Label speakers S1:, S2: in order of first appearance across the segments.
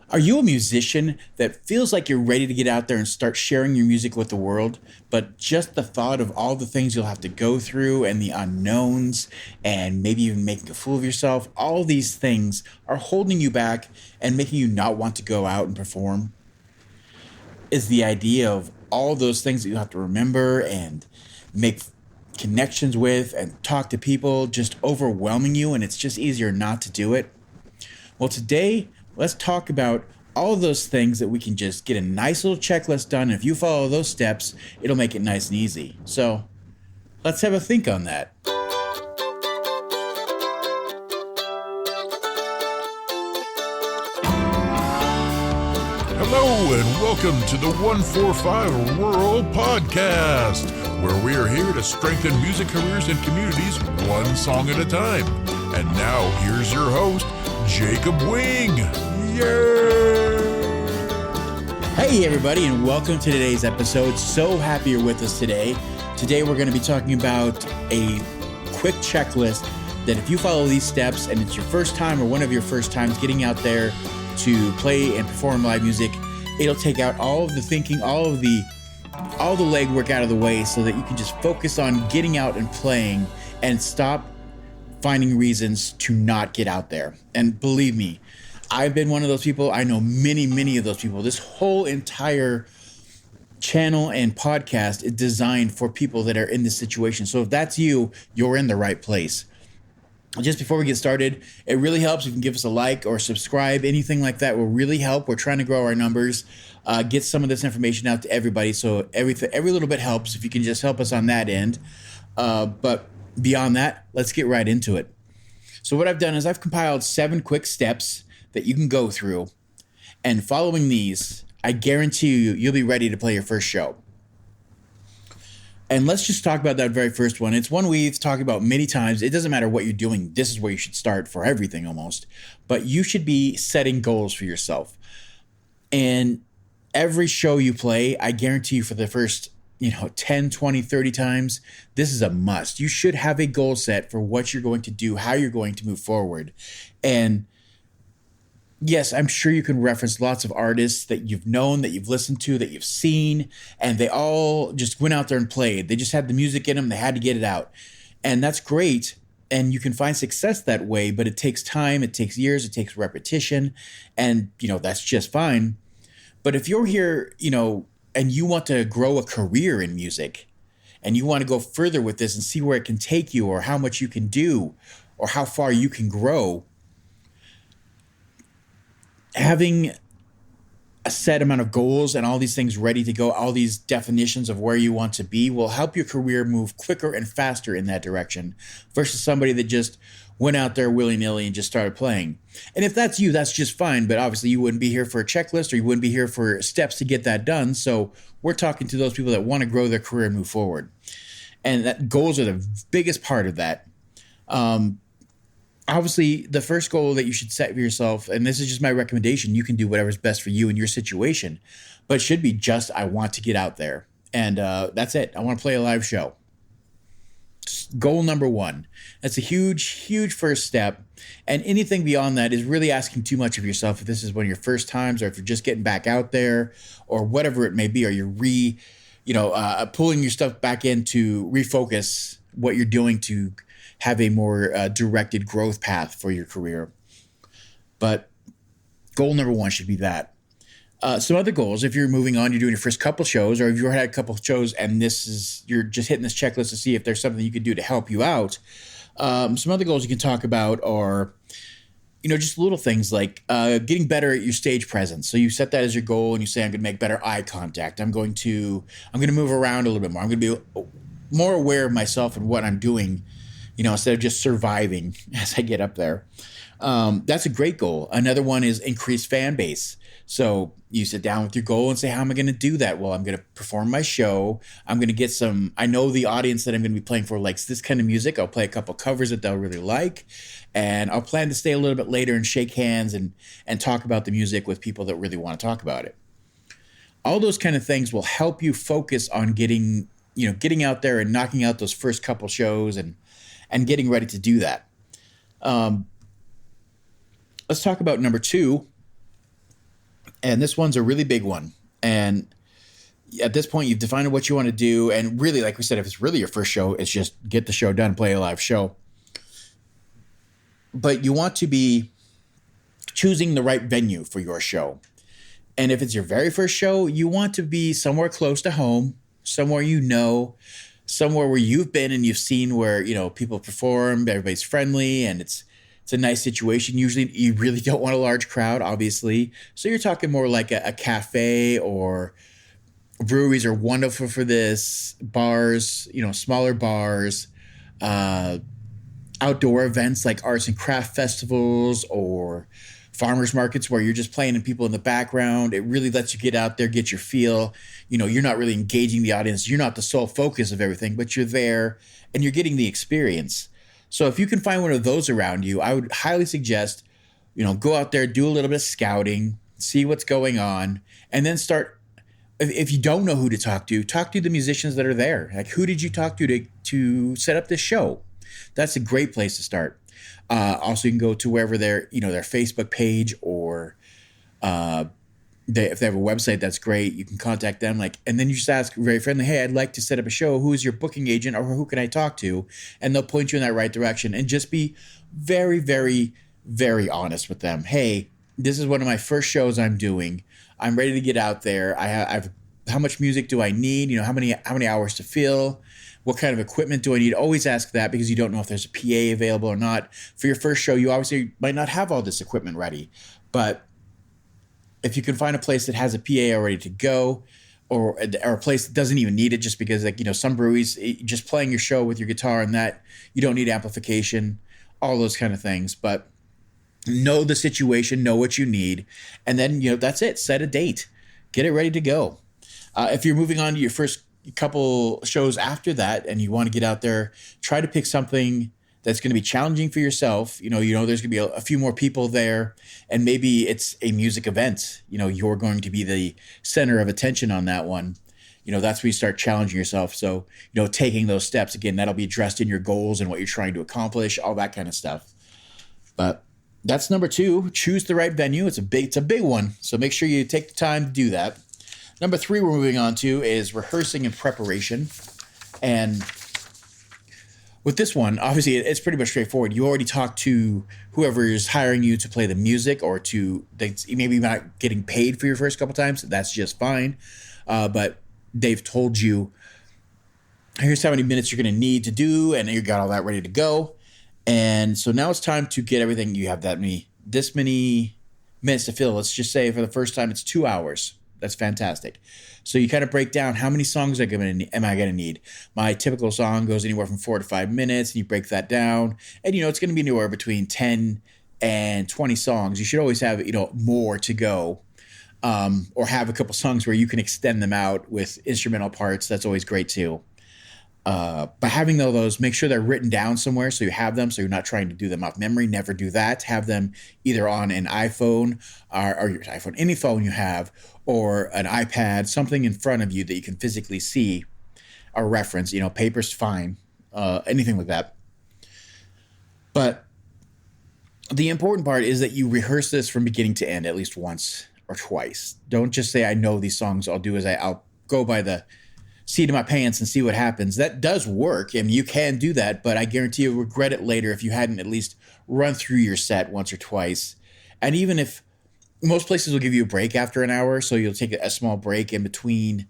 S1: Are you a musician that feels like you're ready to get out there and start sharing your music with the world, but just the thought of all the things you'll have to go through and the unknowns and maybe even making a fool of yourself, all these things are holding you back and making you not want to go out and perform? Is the idea of all those things that you have to remember and make connections with and talk to people just overwhelming you and it's just easier not to do it? Well, today, let's talk about all of those things that we can just get a nice little checklist done. If you follow those steps, it'll make it nice and easy. So let's have a think on that.
S2: Hello and welcome to the 145 Rural Podcast, where we are here to strengthen music careers and communities one song at a time. And now here's your host, Jacob Wing. Yay!
S1: Hey everybody, and welcome to today's episode. So happy you're with us today. Today we're going to be talking about a quick checklist that if you follow these steps and it's your first time or one of your first times getting out there to play and perform live music, it'll take out all of the thinking, all the legwork out of the way so that you can just focus on getting out and playing and stop finding reasons to not get out there. And believe me, I've been one of those people. I know many of those people. This whole entire channel and podcast is designed for people that are in this situation. So if that's you, you're in the right place. Just before we get started, it really helps if you can give us a like or subscribe. Anything like that will really help. We're trying to grow our numbers, get some of this information out to everybody. So every little bit helps if you can just help us on that end. But beyond that, let's get right into it. So what I've done is I've compiled 7 quick steps that you can go through. And following these, I guarantee you'll be ready to play your first show. And let's just talk about that very first one. It's one we've talked about many times. It doesn't matter what you're doing. This is where you should start for everything almost. But you should be setting goals for yourself. And every show you play, I guarantee you for the first 10, 20, 30 times, this is a must. You should have a goal set for what you're going to do, how you're going to move forward. And yes, I'm sure you can reference lots of artists that you've known, that you've listened to, that you've seen, and they all just went out there and played. They just had the music in them. They had to get it out. And that's great. And you can find success that way, but it takes time. It takes years. It takes repetition. And, that's just fine. But if you're here, and you want to grow a career in music, and you want to go further with this and see where it can take you or how much you can do or how far you can grow, having a set amount of goals and all these things ready to go, all these definitions of where you want to be will help your career move quicker and faster in that direction versus somebody that just went out there willy-nilly and just started playing. And if that's you, that's just fine. But obviously you wouldn't be here for a checklist or you wouldn't be here for steps to get that done. So we're talking to those people that want to grow their career and move forward. And that goals are the biggest part of that. Obviously, the first goal that you should set for yourself, and this is just my recommendation, you can do whatever's best for you in your situation, but it should be just, I want to get out there. And that's it. I want to play a live show. Goal number 1. That's a huge first step. And anything beyond that is really asking too much of yourself. If this is one of your first times, or if you're just getting back out there, or whatever it may be, or you're pulling your stuff back in to refocus what you're doing to have a more directed growth path for your career. But goal number 1 should be that. Some other goals, if you're moving on, you're doing your first couple shows, or if you've already had a couple shows and you're just hitting this checklist to see if there's something you could do to help you out. Some other goals you can talk about are, just little things like getting better at your stage presence. So you set that as your goal and you say, I'm going to make better eye contact. I'm going to move around a little bit more. I'm going to be more aware of myself and what I'm doing, instead of just surviving as I get up there. That's a great goal. Another one is increase fan base. So you sit down with your goal and say, how am I going to do that? Well, I'm going to perform my show. I'm going to get I know the audience that I'm going to be playing for likes this kind of music. I'll play a couple covers that they'll really like. And I'll plan to stay a little bit later and shake hands and talk about the music with people that really want to talk about it. All those kind of things will help you focus on getting out there and knocking out those first couple shows and getting ready to do that. Let's talk about number 2. And this one's a really big one. And at this point, you've defined what you want to do. And really, like we said, if it's really your first show, it's just get the show done, play a live show. But you want to be choosing the right venue for your show. And if it's your very first show, you want to be somewhere close to home, somewhere somewhere where you've been and you've seen where, people perform, everybody's friendly, and it's a nice situation. Usually you really don't want a large crowd, obviously. So you're talking more like a cafe, or breweries are wonderful for this. Bars, smaller bars, outdoor events like arts and craft festivals or farmers markets where you're just playing and people in the background. It really lets you get out there, get your feel. You're not really engaging the audience. You're not the sole focus of everything, but you're there and you're getting the experience. So if you can find one of those around you, I would highly suggest, go out there, do a little bit of scouting, see what's going on, and then start. If you don't know who to talk to the musicians that are there. Like, who did you talk to set up this show? That's a great place to start. Also, you can go to wherever their Facebook page, or if they have a website, that's great. You can contact them, and then you just ask very friendly, "Hey, I'd like to set up a show. Who is your booking agent, or who can I talk to?" And they'll point you in that right direction. And just be very, very, very honest with them. Hey, this is one of my first shows I'm doing. I'm ready to get out there. I've how much music do I need? How many hours to fill? What kind of equipment do I need? Always ask that, because you don't know if there's a PA available or not. For your first show, you obviously might not have all this equipment ready. But if you can find a place that has a PA already to go, or a place that doesn't even need it, just because some breweries, just playing your show with your guitar and that, you don't need amplification, all those kind of things. But know the situation, know what you need, and then that's it. Set a date, get it ready to go. If you're moving on to your first couple shows after that and you want to get out there, try to pick something that's going to be challenging for yourself. There's going to be a few more people there, and maybe it's a music event. You're going to be the center of attention on that one. That's where you start challenging yourself. So, taking those steps, again, that'll be addressed in your goals and what you're trying to accomplish, all that kind of stuff. But that's number 2. Choose the right venue. It's a big one. So make sure you take the time to do that. Number 3 we're moving on to is rehearsing and preparation. And with this one, obviously, it's pretty much straightforward. You already talked to whoever is hiring you to play the music, or maybe not getting paid for your first couple times. That's just fine. But they've told you, here's how many minutes you're going to need to do, and you got all that ready to go. And so now it's time to get everything. You have this many minutes to fill. Let's just say for the first time, it's 2 hours. That's fantastic. So you kind of break down how many songs am I going to need. My typical song goes anywhere from 4 to 5 minutes, and you break that down. And, it's going to be anywhere between 10 and 20 songs. You should always have, more to go, or have a couple songs where you can extend them out with instrumental parts. That's always great too. By having all those, make sure they're written down somewhere so you have them, so you're not trying to do them off memory. Never do that. Have them either on an iPhone or your iPhone, any phone you have, or an iPad, something in front of you that you can physically see or reference. Paper's fine, anything like that. But the important part is that you rehearse this from beginning to end at least once or twice. Don't just say, I know these songs. I'll go by the seat of my pants and see what happens. That does work, and you can do that, but I guarantee you'll regret it later if you hadn't at least run through your set once or twice. And even if most places will give you a break after an hour, so you'll take a small break in between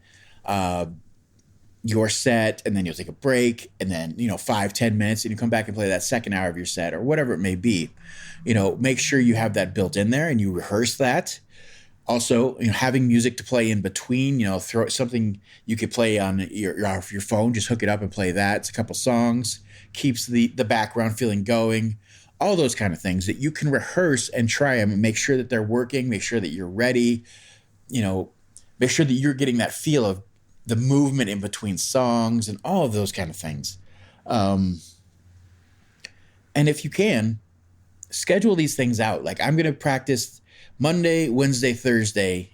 S1: your set, and then you'll take a break, and then 5-10 minutes, and you come back and play that second hour of your set, or whatever it may be. Make sure you have that built in there and you rehearse that. Also, having music to play in between, throw something you could play on your phone, just hook it up and play that. It's a couple songs, keeps the background feeling going, all those kind of things that you can rehearse and try them and make sure that they're working, make sure that you're ready, make sure that you're getting that feel of the movement in between songs and all of those kind of things. And if you can, schedule these things out. Like, I'm going to practice Monday, Wednesday, Thursday.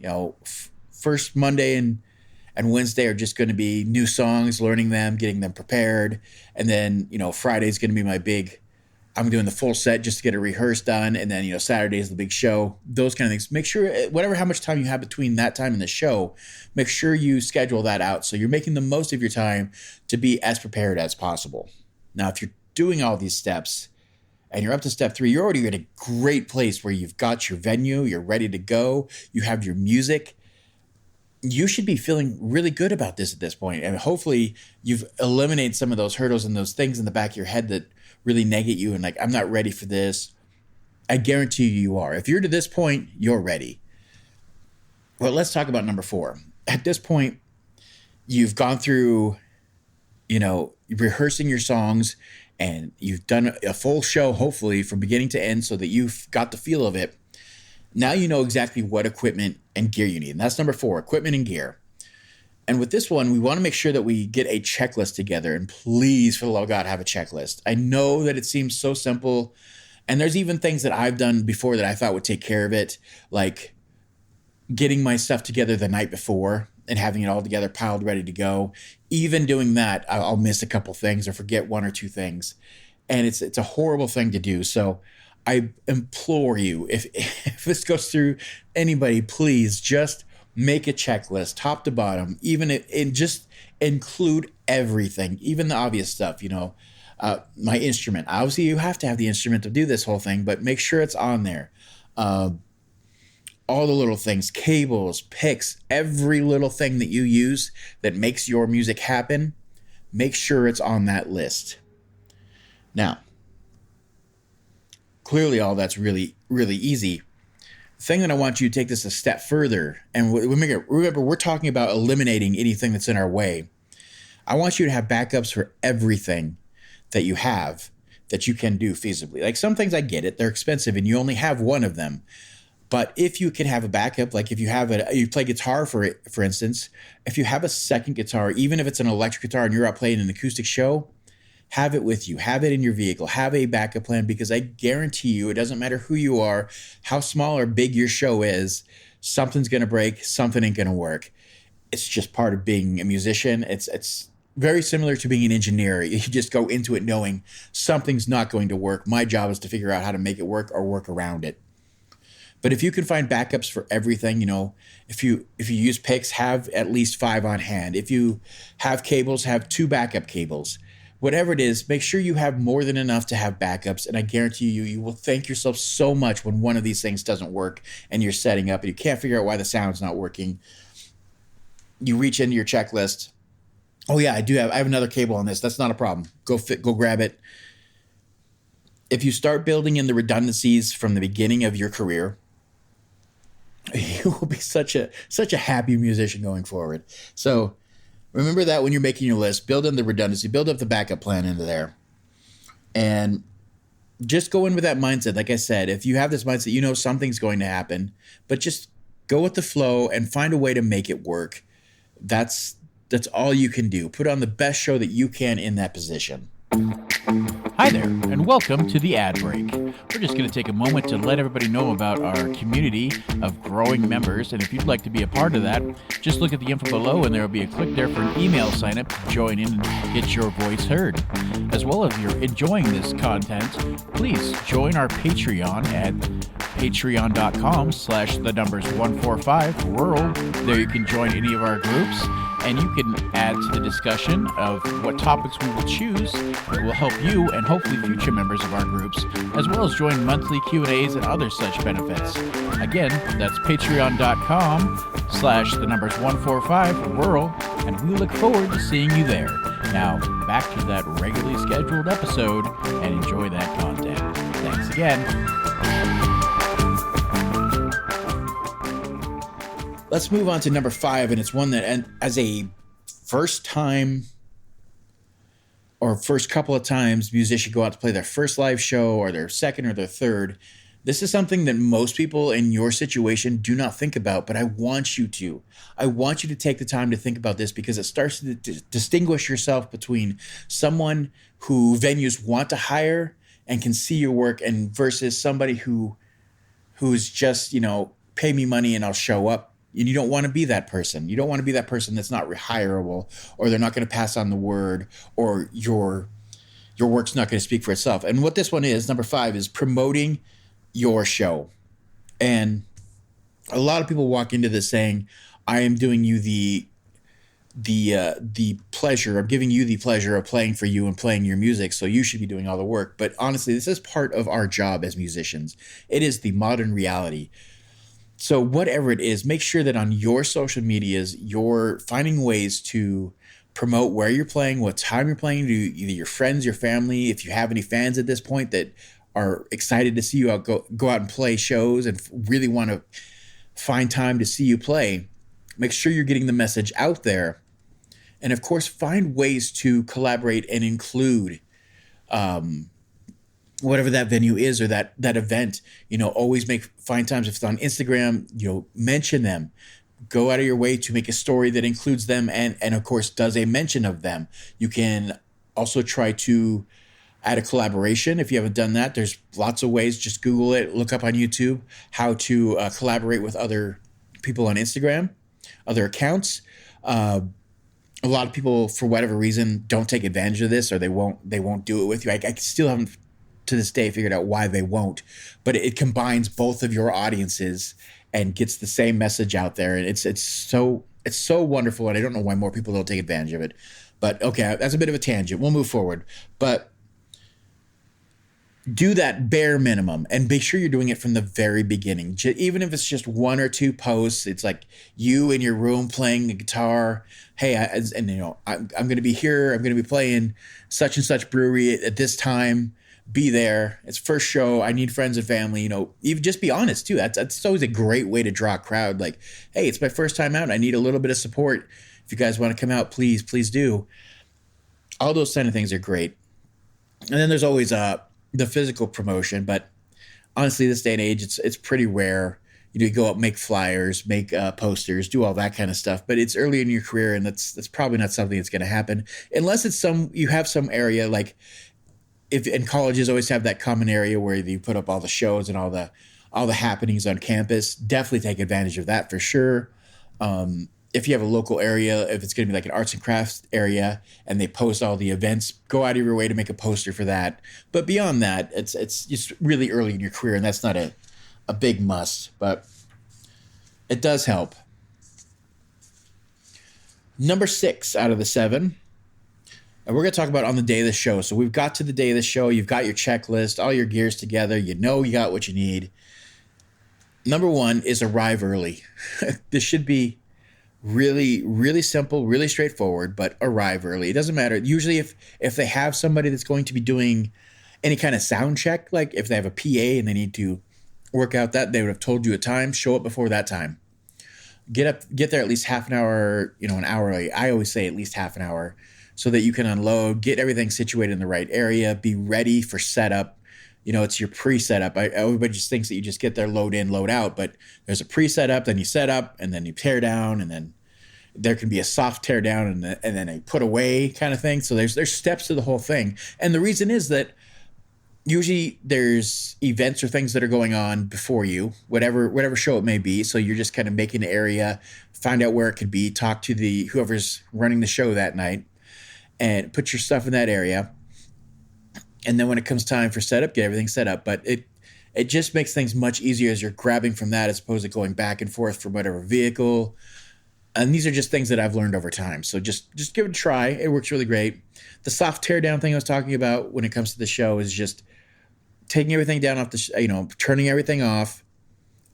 S1: First Monday and Wednesday are just going to be new songs, learning them, getting them prepared. And then, Friday is going to be my big I'm doing the full set just to get a rehearse done. And then, Saturday is the big show, those kind of things. Make sure how much time you have between that time and the show, make sure you schedule that out. So you're making the most of your time to be as prepared as possible. Now, if you're doing all these steps and you're up to step 3, you're already at a great place where you've got your venue, you're ready to go, you have your music. You should be feeling really good about this at this point. And hopefully you've eliminated some of those hurdles and those things in the back of your head that really negate you and like, I'm not ready for this. I guarantee you are. If you're to this point, you're ready. Well, let's talk about number 4. At this point, you've gone through, rehearsing your songs, and you've done a full show, hopefully from beginning to end, so that you've got the feel of it. Now you know exactly what equipment and gear you need. And that's number 4, equipment and gear. And with this one, we want to make sure that we get a checklist together. And please, for the love of God, have a checklist. I know that it seems so simple. And there's even things that I've done before that I thought would take care of it, like getting my stuff together the night before and having it all together, piled, ready to go. Even doing that, I'll miss a couple things or forget 1 or 2 things. And it's a horrible thing to do. So I implore you, if this goes through anybody, please just make a checklist, top to bottom, even and just include everything, even the obvious stuff, my instrument. Obviously, you have to have the instrument to do this whole thing, but make sure it's on there. All the little things, cables, picks, every little thing that you use that makes your music happen, make sure it's on that list. Now, clearly all that's really, really easy. The thing that I want you to take this a step further, and remember, we're talking about eliminating anything that's in our way. I want you to have backups for everything that you have that you can do feasibly. Like some things, I get it, they're expensive and you only have one of them. But if you can have a backup, like if you you play guitar for instance, if you have a second guitar, even if it's an electric guitar and you're out playing an acoustic show, have it with you, have it in your vehicle, have a backup plan, because I guarantee you, it doesn't matter who you are, how small or big your show is, something's going to break, something ain't going to work. It's just part of being a musician. It's very similar to being an engineer. You just go into it knowing something's not going to work. My job is to figure out how to make it work or work around it. But if you can find backups for everything, if you use picks, have at least 5 on hand. If you have cables, have 2 backup cables. Whatever it is, make sure you have more than enough to have backups. And I guarantee you will thank yourself so much when one of these things doesn't work and you're setting up and you can't figure out why the sound's not working. You reach into your checklist. Oh yeah, I have another cable on this. That's not a problem. Go grab it. If you start building in the redundancies from the beginning of your career, you will be such a happy musician going forward. So remember that when you're making your list, build in the redundancy, build up the backup plan into there. And just go in with that mindset. Like I said, if you have this mindset, something's going to happen, but just go with the flow and find a way to make it work. That's all you can do. Put on the best show that you can in that position.
S3: Hi there, and welcome to the ad break. We're just going to take a moment to let everybody know about our community of growing members, and if you'd like to be a part of that, just look at the info below and there will be a click there for an email sign up to join in and get your voice heard. As well, if you're enjoying this content, please join our Patreon at patreon.com/145rural. There you can join any of our groups, and you can add to the discussion of what topics we will choose that will help you and hopefully future members of our groups, as well as join monthly Q&As and other such benefits. Again, that's patreon.com/145rural, and we look forward to seeing you there. Now, back to that regularly scheduled episode, and enjoy that content. Thanks again.
S1: Let's move on to number 5, and it's one that, as a first time or first couple of times musician go out to play their first live show or their second or their third, this is something that most people in your situation do not think about, but I want you to. I want you to take the time to think about this, because it starts to distinguish yourself between someone who venues want to hire and can see your work, and versus somebody who's just, pay me money and I'll show up. And you don't want to be that person. You don't want to be that person that's not rehireable, or they're not going to pass on the word, or you're your work's not going to speak for itself. And what this one is, number 5, is promoting your show. And a lot of people walk into this saying, I am doing you the pleasure, I'm giving you the pleasure of playing for you and playing your music, so you should be doing all the work. But honestly, this is part of our job as musicians. It is the modern reality. So whatever it is, make sure that on your social medias, you're finding ways to promote where you're playing, what time you're playing, to either your friends, your family, if you have any fans at this point that are excited to see you go out and play shows and really want to find time to see you play. Make sure you're getting the message out there. And of course, find ways to collaborate and include whatever that venue is or that event. Always find times. If it's on Instagram, mention them. Go out of your way to make a story that includes them and of course does a mention of them. You can also try to add a collaboration. If you haven't done that, there's lots of ways. Just Google it, look up on YouTube how to collaborate with other people on Instagram, other accounts. A lot of people, for whatever reason, don't take advantage of this, or they won't do it with you. I still haven't to this day figured out why they won't, but it combines both of your audiences and gets the same message out there. And it's so wonderful. And I don't know why more people don't take advantage of it, but okay, that's a bit of a tangent. We'll move forward, but do that bare minimum and make sure you're doing it from the very beginning. Even if it's just 1 or 2 posts, it's like you in your room playing the guitar. Hey, I'm going to be here. I'm going to be playing such and such brewery at this time. Be there. It's first show. I need friends and family. Even just be honest too. That's always a great way to draw a crowd. Like, hey, it's my first time out. I need a little bit of support. If you guys want to come out, please do. All those kind of things are great. And then there's always the physical promotion, but honestly, this day and age, it's pretty rare. You go out, make flyers, make posters, do all that kind of stuff. But it's early in your career, and that's probably not something that's going to happen unless it's you have some area like. And colleges always have that common area where you put up all the shows and all the happenings on campus. Definitely take advantage of that for sure. If you have a local area, if it's going to be like an arts and crafts area and they post all the events, go out of your way to make a poster for that. But beyond that, it's just really early in your career, and that's not a big must, but it does help. Number 6 out of the 7. And we're going to talk about on the day of the show. So we've got to the day of the show. You've got your checklist, all your gears together. You got what you need. Number 1 is arrive early. This should be really, really simple, really straightforward, but arrive early. It doesn't matter. Usually if they have somebody that's going to be doing any kind of sound check, like if they have a PA and they need to work out that, they would have told you a time, show up before that time. Get there at least half an hour, an hour early. I always say at least half an hour, so that you can unload, get everything situated in the right area, be ready for setup. It's your pre-setup. Everybody just thinks that you just get there, load in, load out, but there's a pre-setup, then you set up, and then you tear down, and then there can be a soft tear down and then a put away kind of thing. So there's steps to the whole thing. And the reason is that usually there's events or things that are going on before you, whatever show it may be. So you're just kind of making an area, find out where it could be, talk to whoever's running the show that night, and put your stuff in that area. And then when it comes time for setup, get everything set up. But it just makes things much easier as you're grabbing from that as opposed to going back and forth from whatever vehicle. And these are just things that I've learned over time. So just give it a try. It works really great. The soft tear down thing I was talking about when it comes to the show is just taking everything down off turning everything off,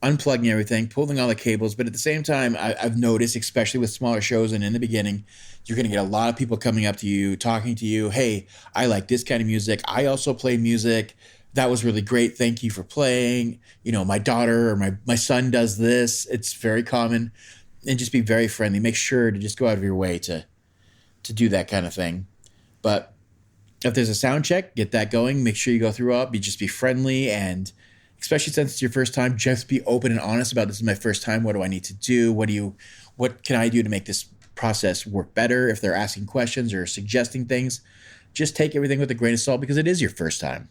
S1: unplugging everything, pulling all the cables. But at the same time, I've noticed, especially with smaller shows and in the beginning, you're going to get a lot of people coming up to you, talking to you. Hey, I like this kind of music. I also play music. That was really great. Thank you for playing. My daughter or my son does this. It's very common. And just be very friendly. Make sure to just go out of your way to do that kind of thing. But if there's a sound check, get that going. Make sure you go through up. Just be friendly, and especially since it's your first time, just be open and honest about, this is my first time. What do I need to do? What can I do to make this process work better? If they're asking questions or suggesting things, just take everything with a grain of salt because it is your first time.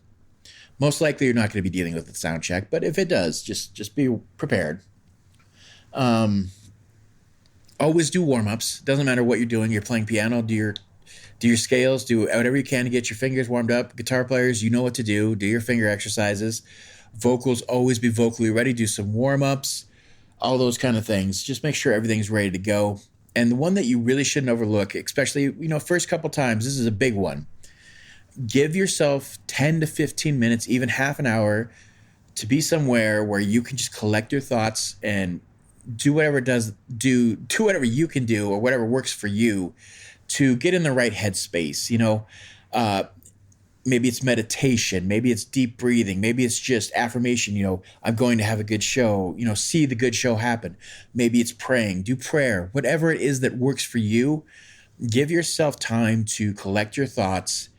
S1: Most likely you're not going to be dealing with the sound check, but if it does, just be prepared. Always do warm-ups. Doesn't matter what you're doing. You're playing piano, do your Do your scales, do whatever you can to get your fingers warmed up. Guitar players, you know what to do. Do your finger exercises. Vocals, always be vocally ready. Do some warm-ups, all those kind of things. Just make sure everything's ready to go. And the one that you really shouldn't overlook, especially, first couple times, this is a big one. Give yourself 10 to 15 minutes, even half an hour, to be somewhere where you can just collect your thoughts and do whatever whatever you can do or whatever works for you to get in the right headspace. Maybe it's meditation, maybe it's deep breathing, maybe it's just affirmation, I'm going to have a good show, see the good show happen. Maybe it's praying, do prayer, whatever it is that works for you. Give yourself time to collect your thoughts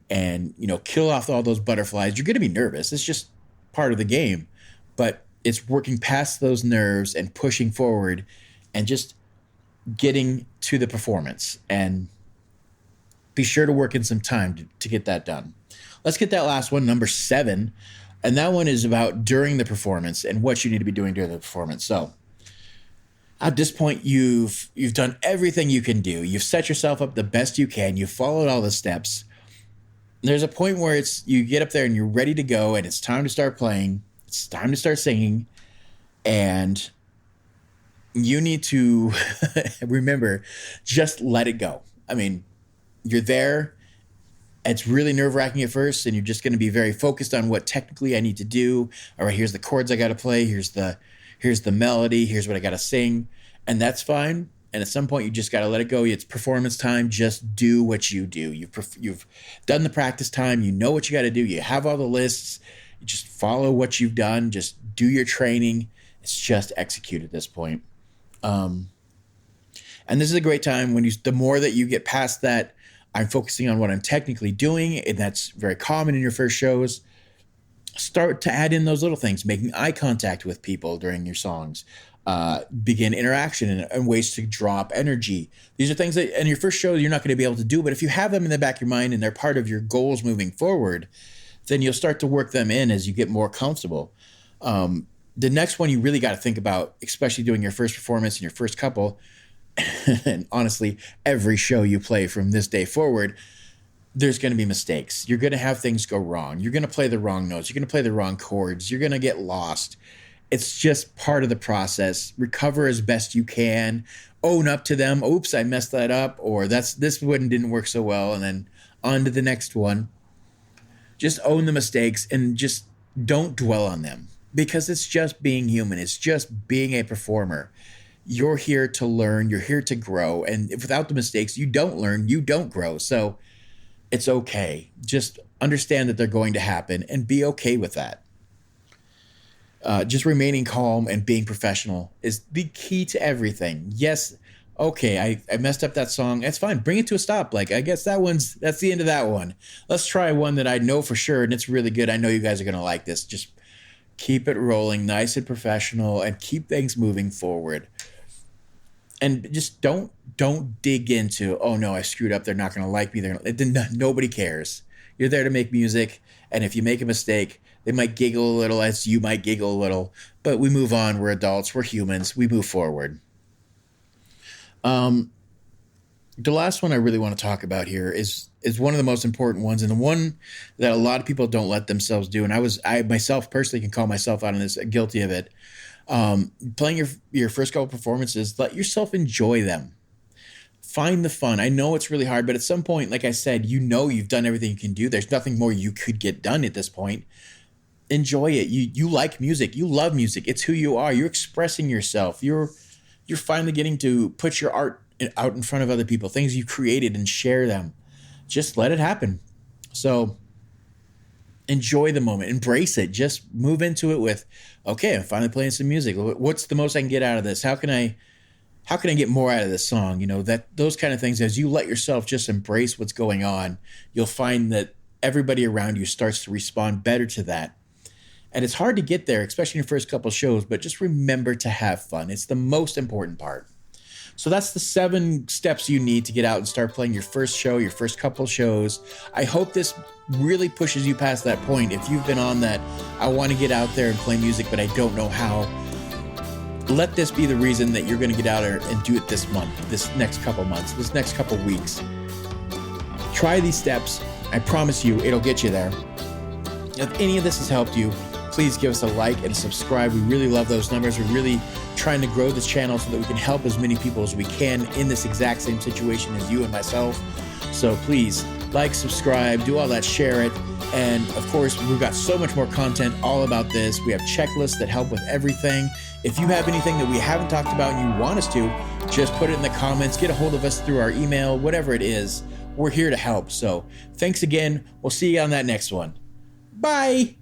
S1: and, kill off all those butterflies. You're going to be nervous. It's just part of the game, but it's working past those nerves and pushing forward and just getting to the performance. And be sure to work in some time to get that done. Let's get that last one, number 7. And that one is about during the performance and what you need to be doing during the performance. So at this point, you've done everything you can do. You've set yourself up the best you can. You've followed all the steps. There's a point where you get up there and you're ready to go and it's time to start playing. It's time to start singing. And you need to remember, just let it go. I mean, you're there. It's really nerve-wracking at first, and you're just going to be very focused on what technically I need to do. All right, here's the chords I got to play. Here's the melody. Here's what I got to sing, and that's fine. And at some point, you just got to let it go. It's performance time. Just do what you do. You've done the practice time. You know what you got to do. You have all the lists. You just follow what you've done. Just do your training. It's just execute at this point. And this is a great time when the more that you get past that, I'm focusing on what I'm technically doing, and that's very common in your first shows. Start to add in those little things, making eye contact with people during your songs, begin interaction and ways to drop energy. These are things that in your first show you're not going to be able to do, but if you have them in the back of your mind and they're part of your goals moving forward, then you'll start to work them in as you get more comfortable. The next one you really got to think about, especially doing your first performance and your first couple, and honestly, every show you play from this day forward, there's going to be mistakes. You're going to have things go wrong. You're going to play the wrong notes. You're going to play the wrong chords. You're going to get lost. It's just part of the process. Recover as best you can. Own up to them. Oops, I messed that up. Or this one didn't work so well. And then on to the next one. Just own the mistakes and just don't dwell on them, because it's just being human. It's just being a performer. You're here to learn. You're here to grow. And without the mistakes, you don't learn. You don't grow. So it's okay. Just understand that they're going to happen and be okay with that. Just remaining calm and being professional is the key to everything. Yes, okay, I messed up that song. That's fine. Bring it to a stop. Like, I guess that's the end of that one. Let's try one that I know for sure and it's really good. I know you guys are going to like this. Just keep it rolling, nice and professional, and keep things moving forward. And just don't dig into, oh no, I screwed up. They're not going to like me. Nobody cares. You're there to make music. And if you make a mistake, they might giggle a little as you might giggle a little, but we move on. We're adults. We're humans. We move forward. The last one I really want to talk about here is one of the most important ones, and the one that a lot of people don't let themselves do. And I myself personally can call myself out on this, guilty of it. Playing your first couple performances, let yourself enjoy them. Find the fun. I know it's really hard, but at some point, like I said, you've done everything you can do. There's nothing more you could get done at this point. Enjoy it. You like music. You love music. It's who you are. You're expressing yourself. You're finally getting to put your art out in front of other people, things you've created, and share them. Just let it happen. So enjoy the moment. Embrace it. Just move into it with, okay, I'm finally playing some music. What's the most I can get out of this? How can I get more out of this song? Those kind of things. As you let yourself just embrace what's going on, you'll find that everybody around you starts to respond better to that. And it's hard to get there, especially in your first couple shows, but just remember to have fun. It's the most important part. So that's the 7 steps you need to get out and start playing your first show, your first couple shows. I hope this really pushes you past that point. If you've been on that, I want to get out there and play music, but I don't know how. Let this be the reason that you're going to get out there and do it this month, this next couple months, this next couple weeks. Try these steps. I promise you, it'll get you there. If any of this has helped you, please give us a like and a subscribe. We really love those numbers. We're really trying to grow this channel so that we can help as many people as we can in this exact same situation as you and myself. So please like, subscribe, do all that, share it. And of course, we've got so much more content all about this. We have checklists that help with everything. If you have anything that we haven't talked about and you want us to, just put it in the comments, get a hold of us through our email, whatever it is. We're here to help. So thanks again. We'll see you on that next one. Bye.